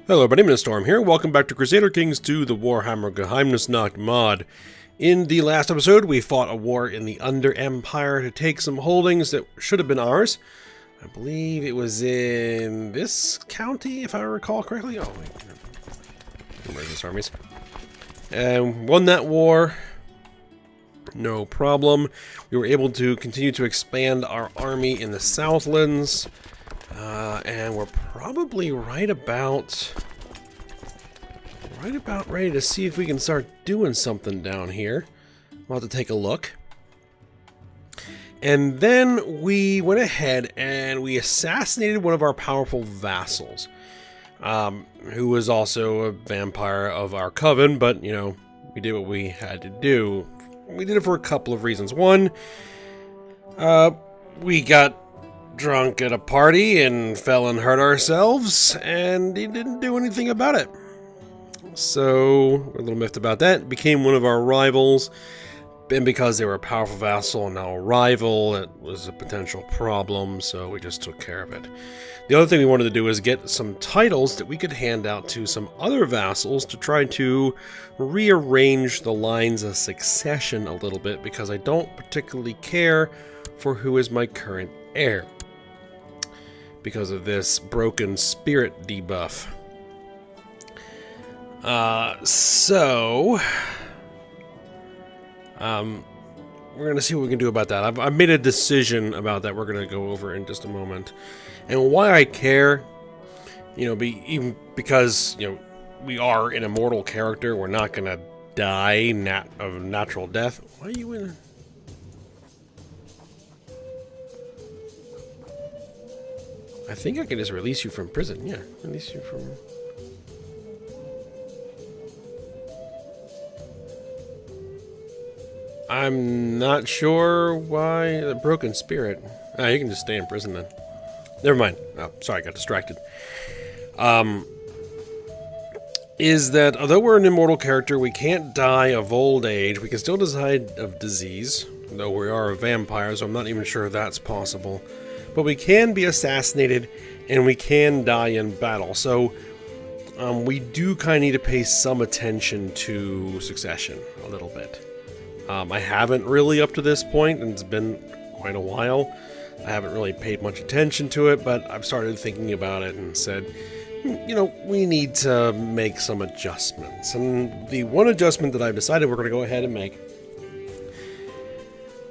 Hello everybody, I'm Storm here. Welcome back to Crusader Kings II, the Warhammer Geheimnisnacht mod. In the last episode, we fought a war in the Under Empire to take some holdings that should have been ours. I believe it was in this county, if I recall correctly. Oh, wait. Emergence armies. And won that war. No problem. We were able to continue to expand our army in the Southlands. And we're probably right about ready to see if we can start doing something down here. I'll have to take a look. And then we went ahead and we assassinated one of our powerful vassals, who was also a vampire of our coven, but, you know, we did what we had to do. We did it for a couple of reasons. One, we got drunk at a party and fell and hurt ourselves, and he didn't do anything about it. So, we're a little miffed about that. Became one of our rivals, and because they were a powerful vassal and now a rival, it was a potential problem, so we just took care of it. The other thing we wanted to do is get some titles that we could hand out to some other vassals to try to rearrange the lines of succession a little bit, because I don't particularly care for who is my current heir, because of this broken spirit debuff. We're going to see what we can do about that. I've made a decision about that we're going to go over in just a moment. And why I care, you know, even because, you know, we are an immortal character, we're not going to die of natural death. Why are you in? I think I can just release you from prison. Yeah, release you from... I'm not sure why the broken spirit. Ah, you can just stay in prison then. Never mind. Oh, sorry, I got distracted. Is that although we're an immortal character, we can't die of old age. We can still die of disease, though we are a vampire, so I'm not even sure if that's possible. But we can be assassinated, and we can die in battle. So we do kind of need to pay some attention to succession a little bit. I haven't really up to this point, and it's been quite a while. I haven't really paid much attention to it, but I've started thinking about it and said, you know, we need to make some adjustments. And the one adjustment that I've decided we're going to go ahead and make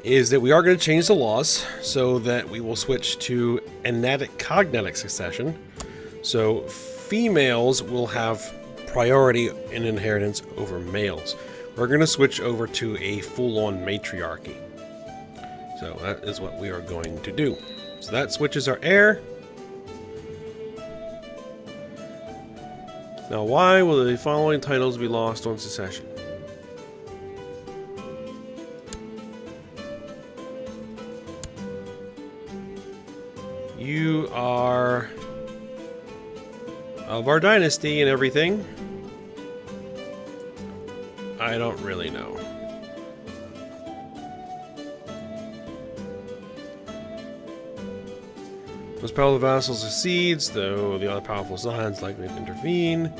is that we are going to change the laws so that we will switch to cognatic succession. So females will have priority in inheritance over males. We're going to switch over to a full-on matriarchy. So that is what we are going to do. So that switches our heir. Now, why will the following titles be lost on succession? You are of our dynasty and everything. I don't really know. Most powerful vassal succeeds, though the other powerful scions likely to intervene.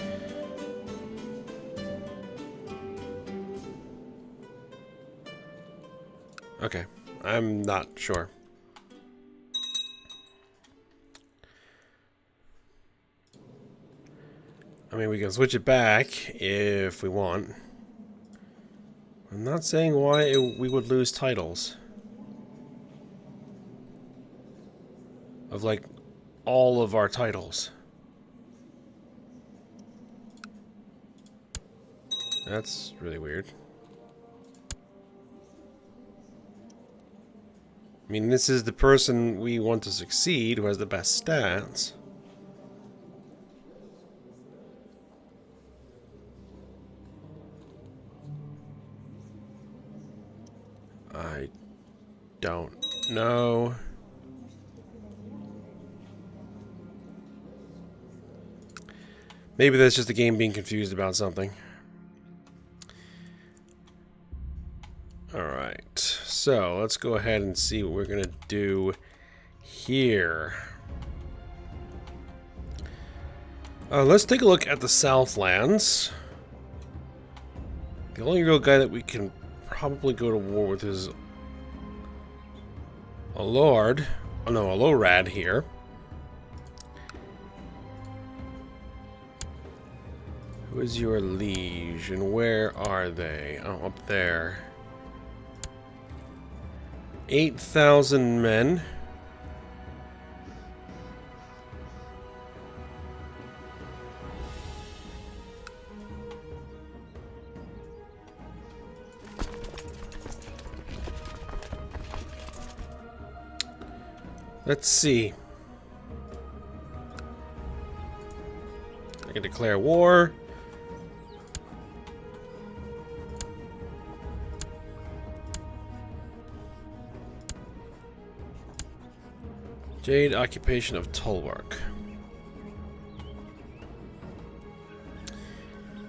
Okay, I'm not sure. I mean, we can switch it back if we want. I'm not saying why we would lose titles. Of, like, all of our titles. That's really weird. I mean, this is the person we want to succeed who has the best stats. I don't know. Maybe that's just the game being confused about something. Alright, so let's go ahead and see what we're going to do here. Let's take a look at the Southlands. The only real guy that we can probably go to war with is a Lord. Oh no, a Lorad here. Who is your liege and where are they? Oh, up there. 8,000 men. Let's see. I can declare war. Jade occupation of Tulwark.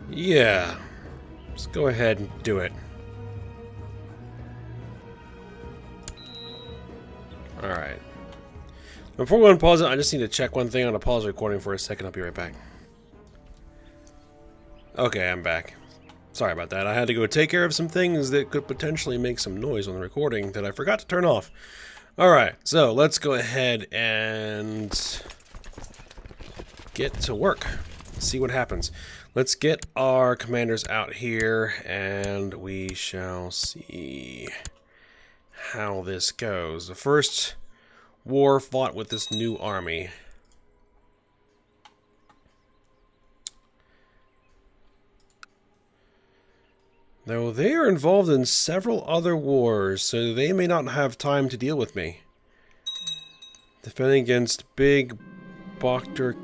Yeah. Let's go ahead and do it. Alright. Before we go and pause it, I just need to check one thing. I'm going to pause the recording for a second. I'll be right back. Okay, I'm back. Sorry about that. I had to go take care of some things that could potentially make some noise on the recording that I forgot to turn off. Alright, so let's go ahead and get to work. See what happens. Let's get our commanders out here and we shall see how this goes. The first war fought with this new army. Though they are involved in several other wars, so they may not have time to deal with me. Defending against Big Boktor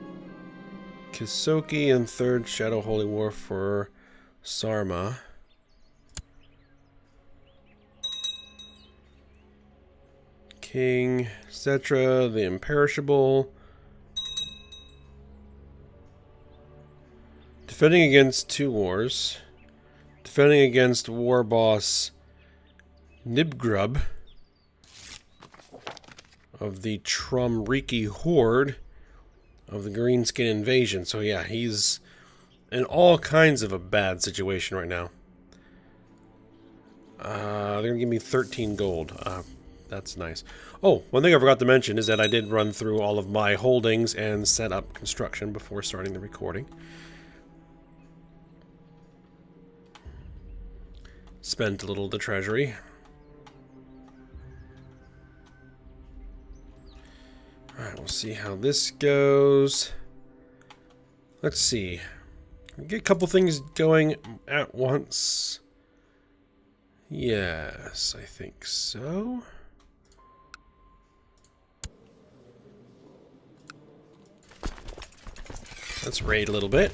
Kisoki and Third Shadow Holy War for Sarma. King Cetra, the Imperishable. Defending against two wars. Defending against war boss Nibgrub of the Trumriki Horde of the Greenskin Invasion. So yeah, he's in all kinds of a bad situation right now. They're gonna give me 13 gold. That's nice. Oh, one thing I forgot to mention is that I did run through all of my holdings and set up construction before starting the recording. Spent a little of the treasury. Alright, we'll see how this goes. Let's see. Get a couple things going at once. Yes, I think so. Let's raid a little bit.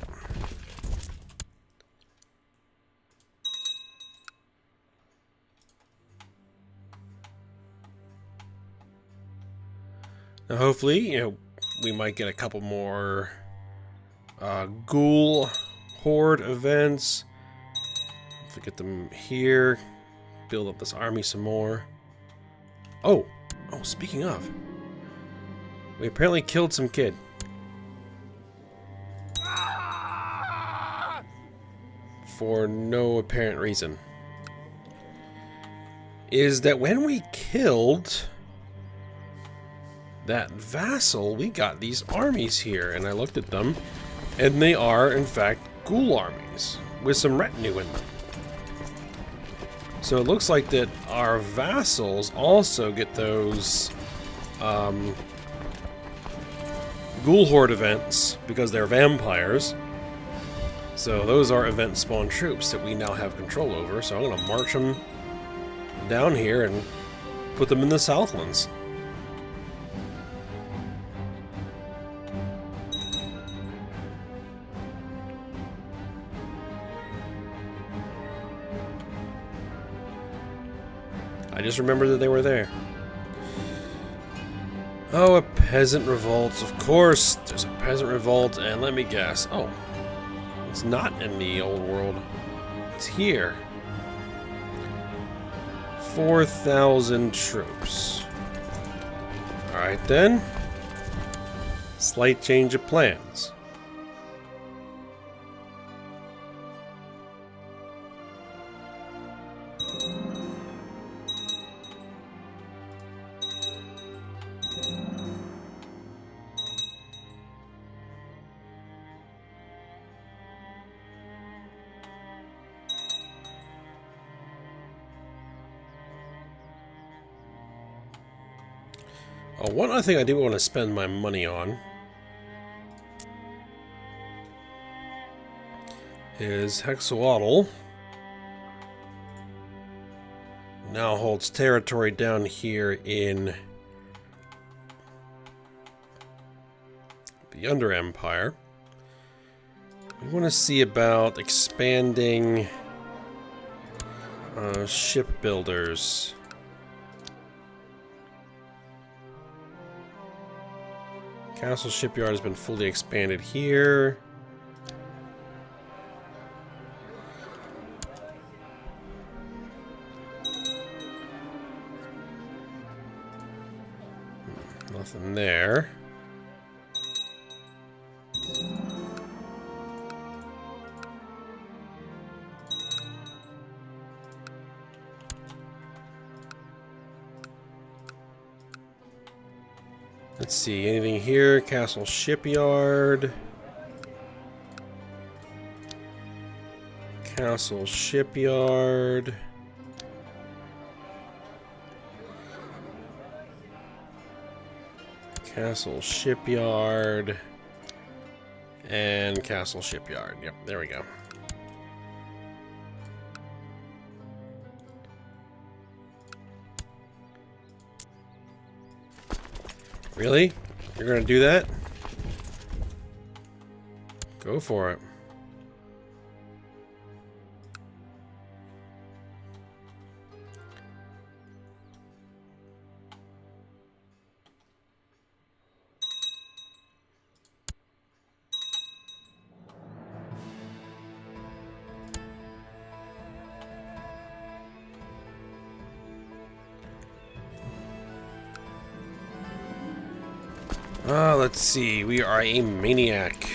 Now hopefully, we might get a couple more ghoul horde events. If we get them here, build up this army some more. Oh, speaking of, we apparently killed some kid. For no apparent reason. Is that when we killed that vassal, we got these armies here, and I looked at them, and they are, in fact, ghoul armies, with some retinue in them. So it looks like that our vassals also get those ghoul horde events, because they're vampires. So those are event spawn troops that we now have control over, so I'm going to march them down here and put them in the Southlands. I just remembered that they were there. Oh, a peasant revolt. Of course, there's a peasant revolt, and let me guess. Oh, it's not in the old world. It's here. 4,000 troops. Alright then. Slight change of plans. One other thing I do want to spend my money on is Hexawaddle. Now holds territory down here in the Under Empire. We want to see about expanding shipbuilders. Castle Shipyard has been fully expanded here. Nothing there. Let's see, anything here? Castle Shipyard. Castle Shipyard. Castle Shipyard. And Castle Shipyard. Yep, there we go. Really? You're gonna do that? Go for it. Let's see. We are a maniac,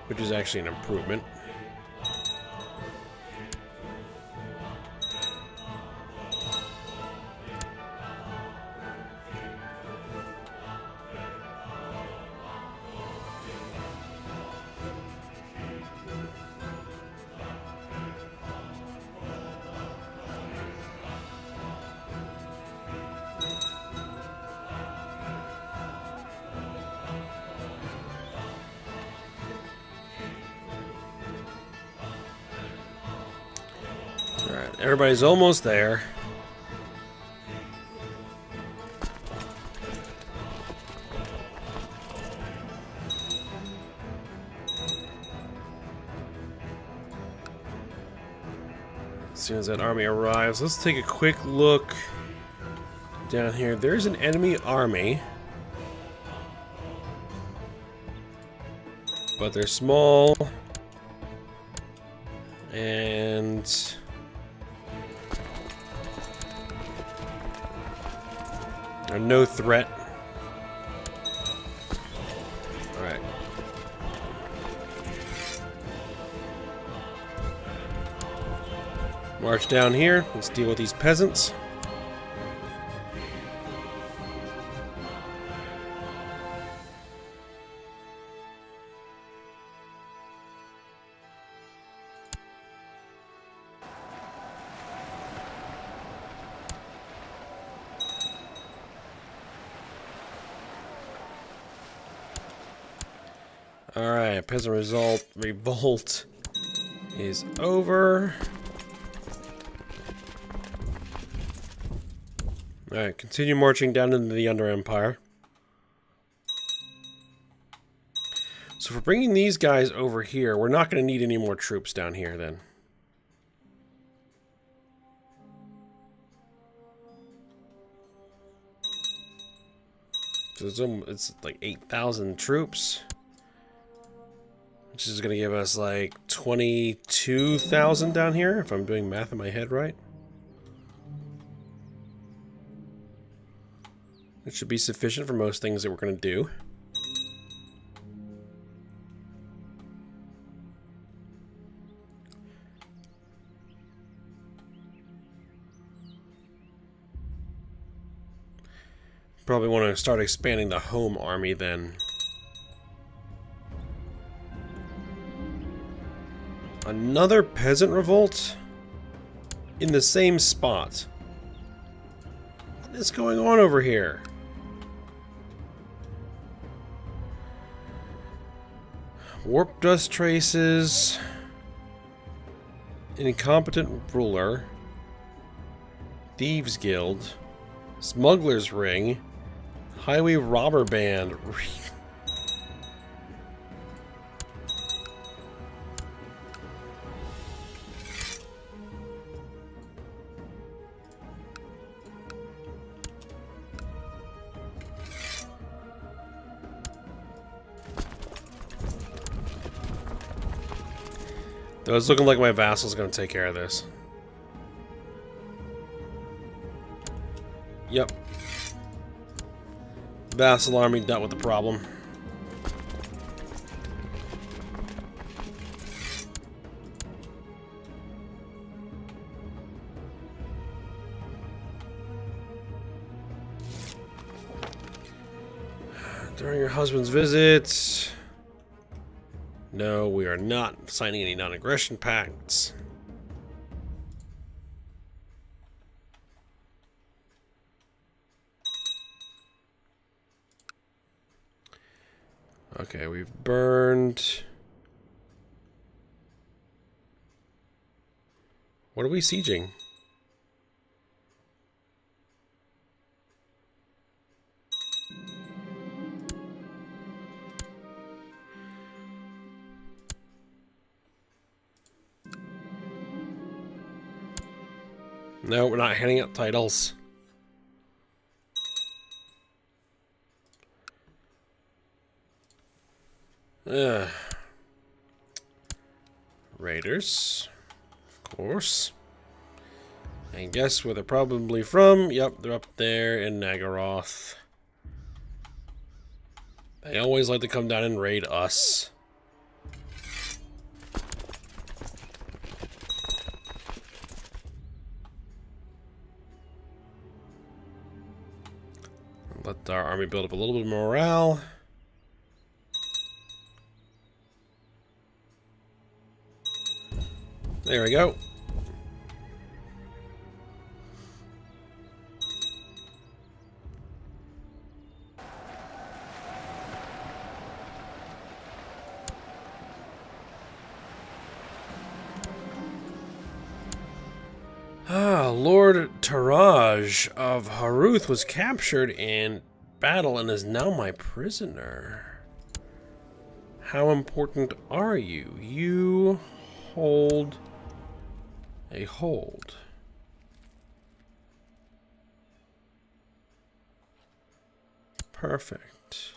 which is actually an improvement. Everybody's almost there. As soon as that army arrives, let's take a quick look down here. There's an enemy army, but they're small and are no threat. Alright. March down here. Let's deal with these peasants. Alright, peasant revolt is over. Alright, continue marching down into the Under Empire. So for bringing these guys over here, we're not going to need any more troops down here then. So it's like 8,000 troops. Which is going to give us like 22,000 down here, if I'm doing math in my head right. It should be sufficient for most things that we're going to do. Probably want to start expanding the home army then. Another peasant revolt in the same spot. is going on over here? Warp dust traces. Incompetent ruler. Thieves Guild. Smuggler's Ring. Highway robber band. Though it's looking like my vassal's gonna take care of this. Yep. Vassal army dealt with the problem. During your husband's visit... No, we are not signing any non-aggression pacts. Okay, we've burned... What are we sieging? No, we're not handing out titles. Raiders, of course. And guess where they're probably from? Yep, they're up there in Naggaroth. They always like to come down and raid us. Let our army build up a little bit of morale. There we go. Lord Taraj of Haruth was captured in battle and is now my prisoner. How important are you? You hold a hold. Perfect.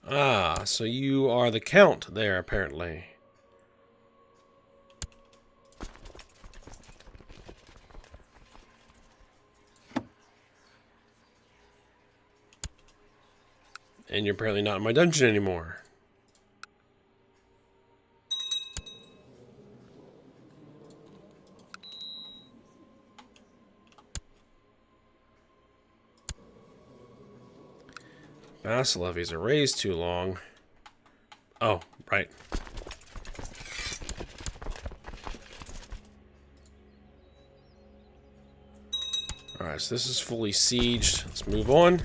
Ah, so you are the count there, apparently. And you're apparently not in my dungeon anymore. Vassal levies are raised too long. Oh, right. Alright, so this is fully sieged. Let's move on.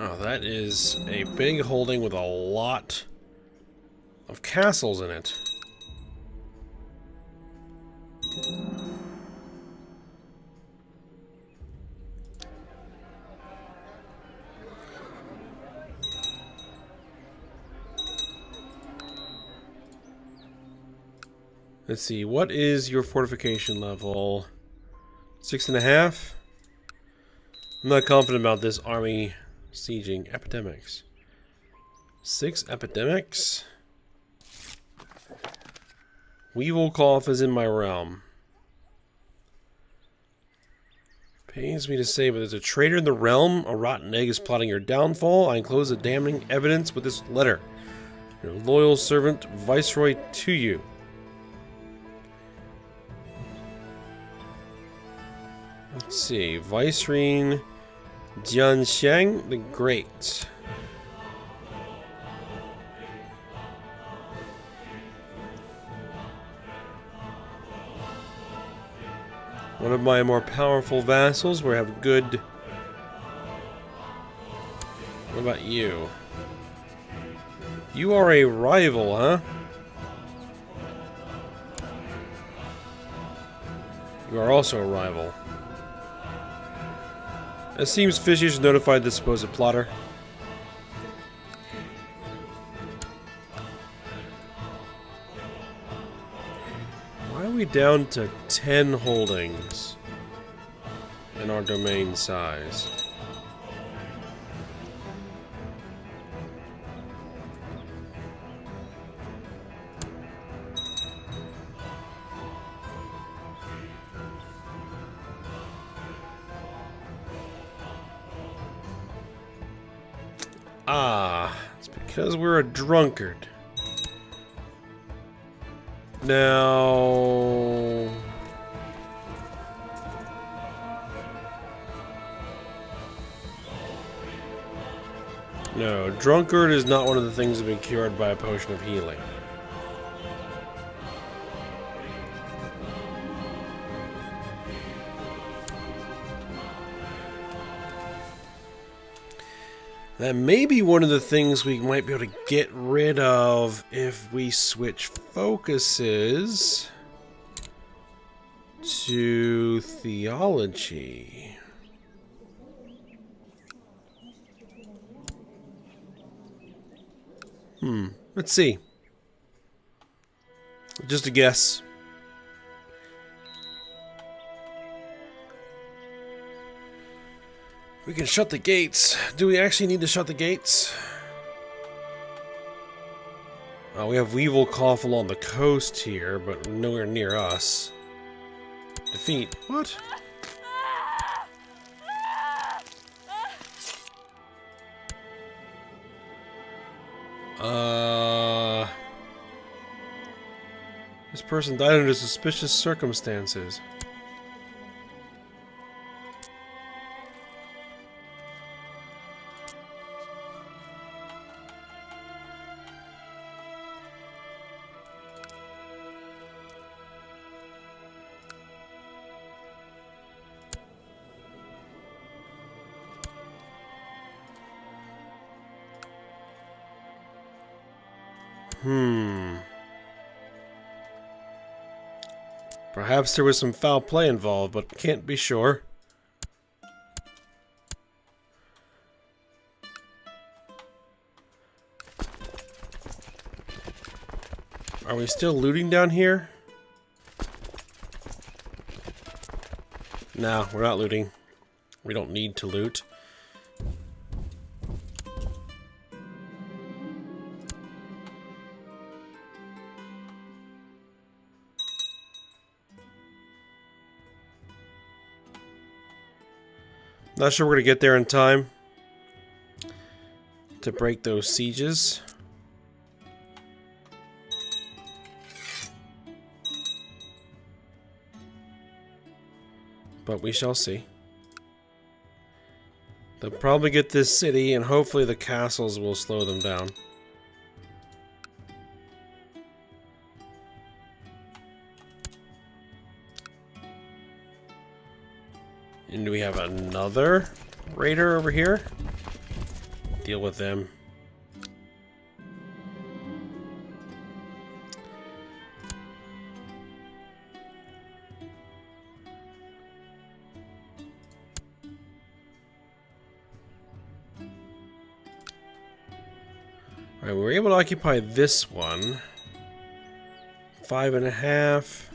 Oh, that is a big holding with a lot of castles in it. Let's see, what is your fortification level? 6.5? I'm not confident about this army sieging. Epidemics. 6 epidemics. Weevil cough is in my realm. Pains me to say, but there's a traitor in the realm. A rotten egg is plotting your downfall. I enclose the damning evidence with this letter. Your loyal servant, Viceroy to you. Let's see, Viceroy Jianxiang the Great. One of my more powerful vassals. We have good... What about you? You are a rival, huh? You are also a rival. It seems fishy to notify the supposed plotter. Why are we down to 10 holdings in our domain size? Ah, it's because we're a drunkard. Now... No, drunkard is not one of the things that have been cured by a potion of healing. That may be one of the things we might be able to get rid of if we switch focuses to theology. Let's see. Just a guess. We can shut the gates. Do we actually need to shut the gates? We have Weevil Cough along the coast here, but nowhere near us. Defeat. What? This person died under suspicious circumstances. Perhaps there was some foul play involved, but can't be sure. Are we still looting down here? No, we're not looting. We don't need to loot. Not sure we're gonna get there in time to break those sieges. But we shall see. They'll probably get this city, and hopefully the castles will slow them down. And do we have another raider over here? Deal with them. Alright, we were able to occupy this one. 5.5.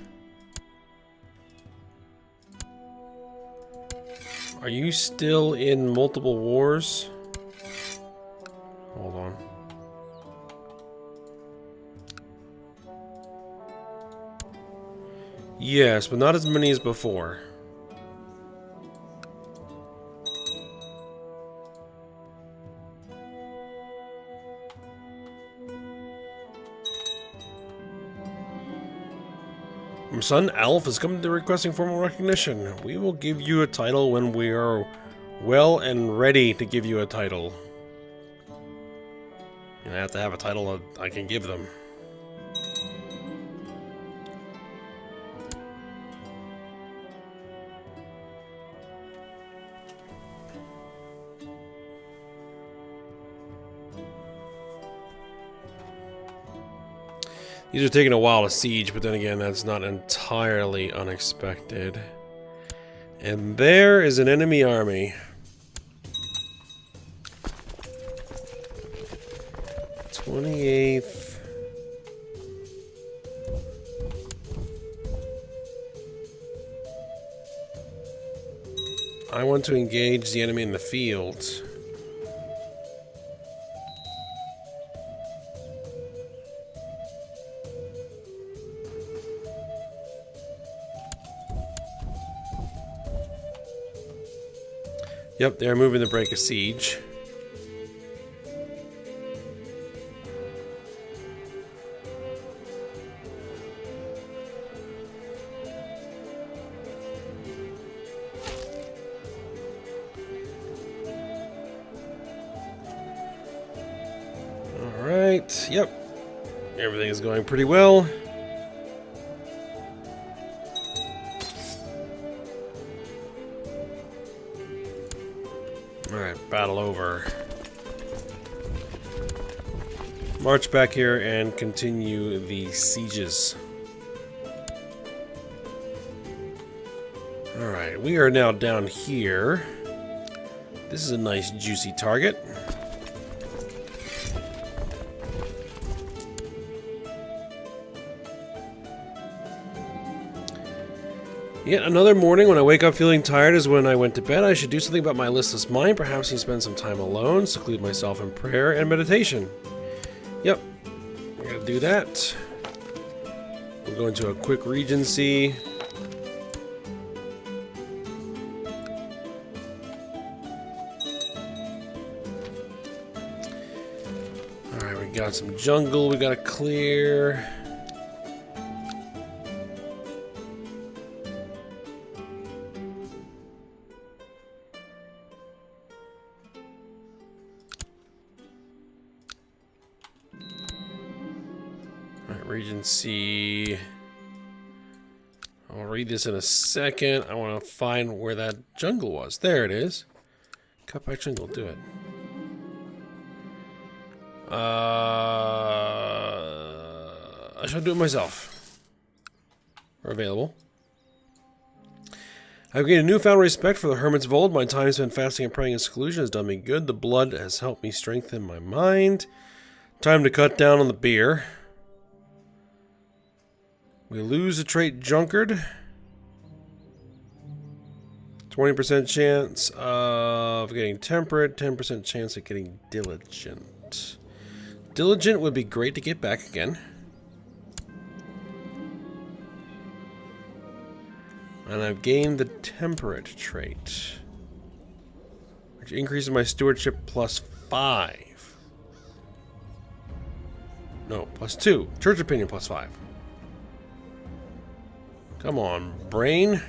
Are you still in multiple wars? Hold on. Yes, but not as many as before. Son, Alf has come to requesting formal recognition. We will give you a title when we are well and ready to give you a title. And I have to have a title that I can give them. These are taking a while to siege, but then again, that's not entirely unexpected. And there is an enemy army. 28th. I want to engage the enemy in the field. Yep, they're moving to break a siege. Alright, yep. Everything is going pretty well. Alright, battle over. March back here and continue the sieges. Alright, we are now down here. This is a nice juicy target. Yet another morning when I wake up feeling tired is when I went to bed. I should do something about my listless mind. Perhaps I spend some time alone, seclude myself in prayer and meditation. Yep, we're gonna do that. We'll go into a quick regency. Alright, we got some jungle we gotta clear. Regency. I'll read this in a second. I want to find where that jungle was. There it is. Cut back jungle. Do it. I shall do it myself. Are available. I've gained a newfound respect for the hermits of old. My time spent fasting and praying in seclusion has done me good. The blood has helped me strengthen my mind. Time to cut down on the beer. We lose the trait Drunkard. 20% chance of getting temperate. 10% chance of getting diligent. Diligent would be great to get back again. And I've gained the temperate trait, which increases my stewardship plus 5. No, plus 2. Church opinion plus 5. Come on, brain.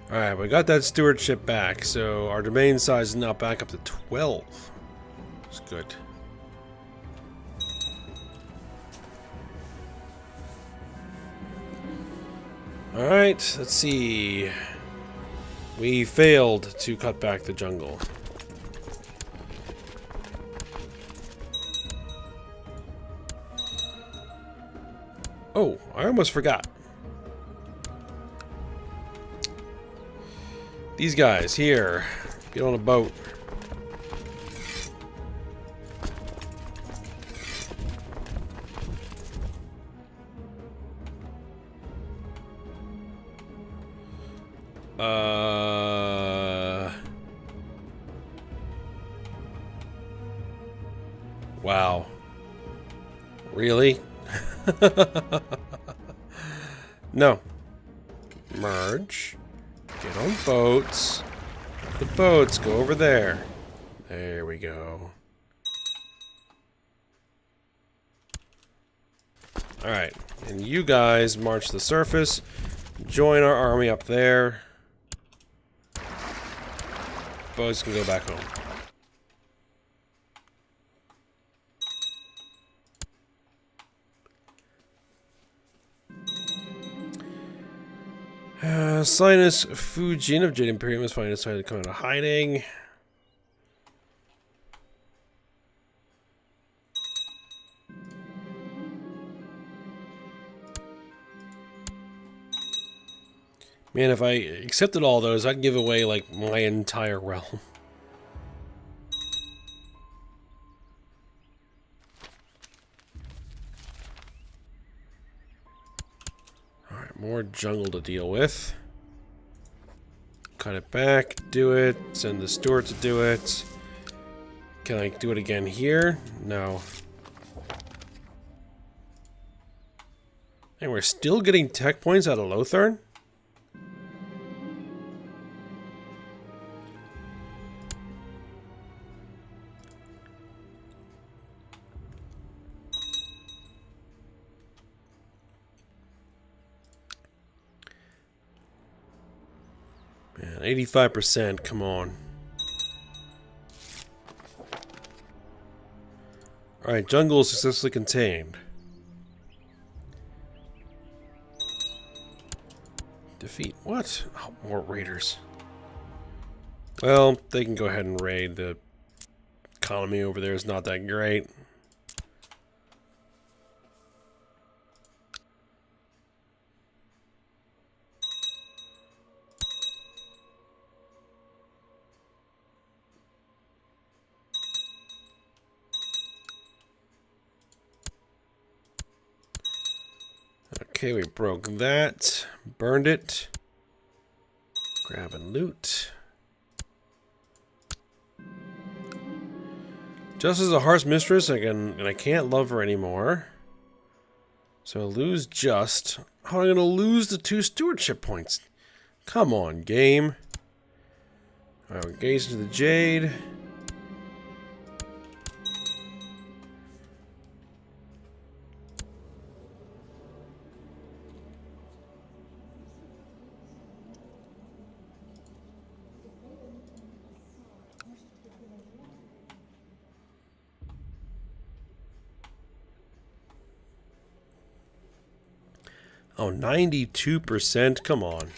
Alright, we got that stewardship back, so our domain size is now back up to 12. That's good. Alright, let's see. We failed to cut back the jungle. Oh, I almost forgot. These guys here, get on a boat. Wow. Really? No. Merge. Get on boats. The boats go over there. There we go. Alright, and you guys march to the surface. Join our army up there. Boats can go back home. Sinus Fujin of Jade Imperium is finally decided to come out of hiding. Man, if I accepted all those, I'd give away, like, my entire realm. Alright, more jungle to deal with. Cut it back, do it, send the steward to do it. Can I do it again here? No. And we're still getting tech points out of Lothern? Man, 85%, come on. Alright, jungle is successfully contained. Defeat. What? Oh, more raiders. Well, they can go ahead and raid. The economy over there is not that great. Okay, we broke that. Burned it. Grab and loot. Just as a heart's mistress, I can't love her anymore. So I lose just. How am I gonna lose the 2 stewardship points? Come on, game. Alright, we gaze into the Jade. Oh, 92%? Come on.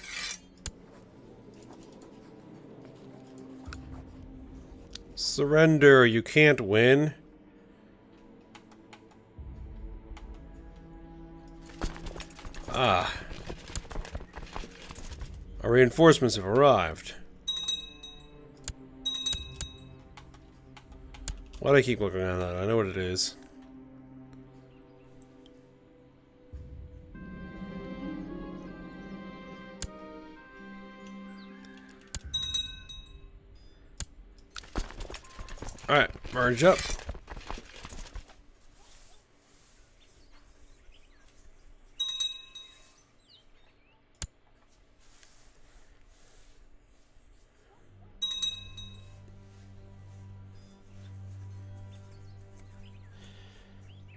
Surrender, you can't win. Ah. Our reinforcements have arrived. Why do I keep looking at that? I know what it is. Alright, merge up.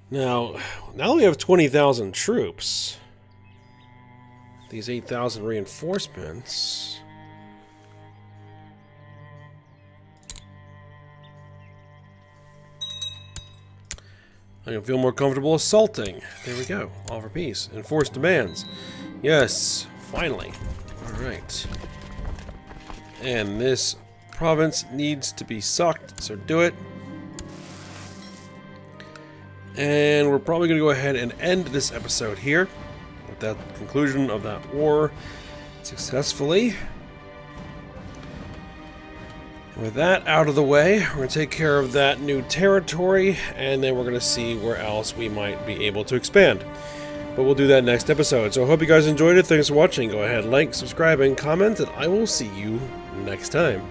Now we have 20,000 troops. These 8,000 reinforcements. I can feel more comfortable assaulting. There we go. Offer peace. Enforce demands. Yes, finally. Alright. And this province needs to be sucked, so do it. And we're probably going to go ahead and end this episode here with that conclusion of that war successfully. With that out of the way, we're going to take care of that new territory, and then we're going to see where else we might be able to expand. But we'll do that next episode. So I hope you guys enjoyed it. Thanks for watching. Go ahead, like, subscribe, and comment, and I will see you next time.